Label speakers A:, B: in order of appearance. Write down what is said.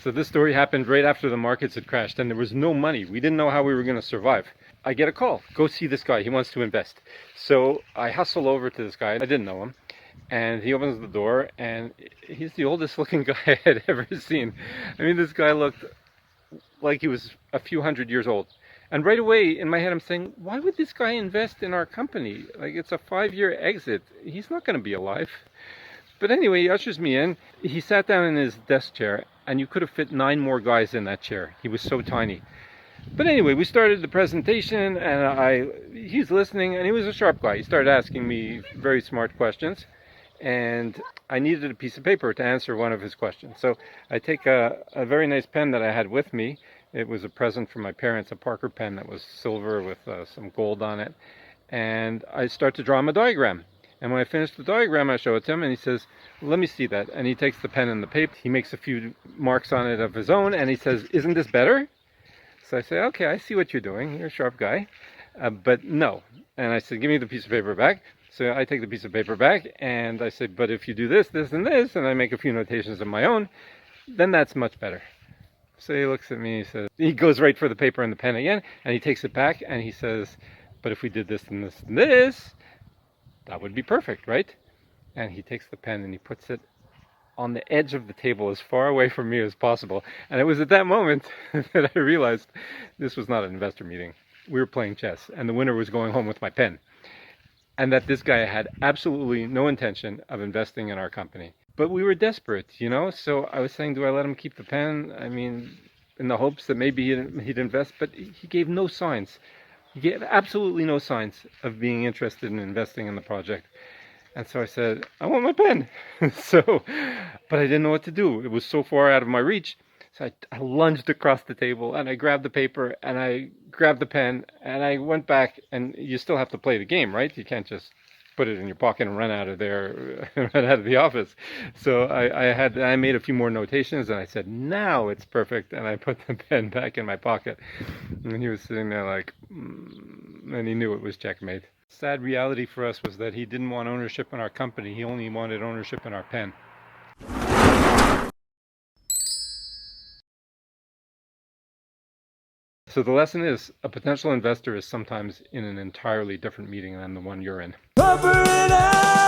A: So this story happened right after the markets had crashed and there was no money. We didn't know how we were going to survive. I get a call, go see this guy, he wants to invest. So I hustle over to this guy, I didn't know him, and he opens the door and he's the oldest looking guy I had ever seen. I mean, this guy looked like he was a few hundred years old. And right away in my head I'm saying, why would this guy invest in our company? Like, it's a 5-year exit. He's not going to be alive. But anyway, he ushers me in. He sat down in his desk chair and you could have fit 9 more guys in that chair. He was so tiny. But anyway, we started the presentation and he's listening, and he was a sharp guy. He started asking me very smart questions and I needed a piece of paper to answer one of his questions. So I take a very nice pen that I had with me. It was a present from my parents, a Parker pen that was silver with some gold on it. And I start to draw him a diagram. And when I finish the diagram, I show it to him and he says, let me see that. And he takes the pen and the paper. He makes a few marks on it of his own and he says, isn't this better? So I say, okay, I see what you're doing. You're a sharp guy. But no. And I said, give me the piece of paper back. So I take the piece of paper back and I said, but if you do this, this, and this, and I make a few notations of my own, then that's much better. So he looks at me and he says, he goes right for the paper and the pen again, and he takes it back and he says, but if we did this and this and this, that would be perfect, right? And he takes the pen and he puts it on the edge of the table as far away from me as possible. And it was at that moment that I realized this was not an investor meeting. We were playing chess and the winner was going home with my pen. And that this guy had absolutely no intention of investing in our company. But we were desperate, you know? So I was saying, do I let him keep the pen? I mean, in the hopes that maybe he'd invest, but he gave no signs. He gave absolutely no signs of being interested in investing in the project. And so I said, I want my pen. But I didn't know what to do. It was so far out of my reach. So I lunged across the table and I grabbed the paper and I grabbed the pen and I went back, and you still have to play the game, right? You can't just put it in your pocket and run out of there, run out of the office. So I made a few more notations and I said, now it's perfect. And I put the pen back in my pocket. And he was sitting there like, and he knew it was checkmate. Sad reality for us was that he didn't want ownership in our company. He only wanted ownership in our pen. So the lesson is, a potential investor is sometimes in an entirely different meeting than the one you're in. Avalanche.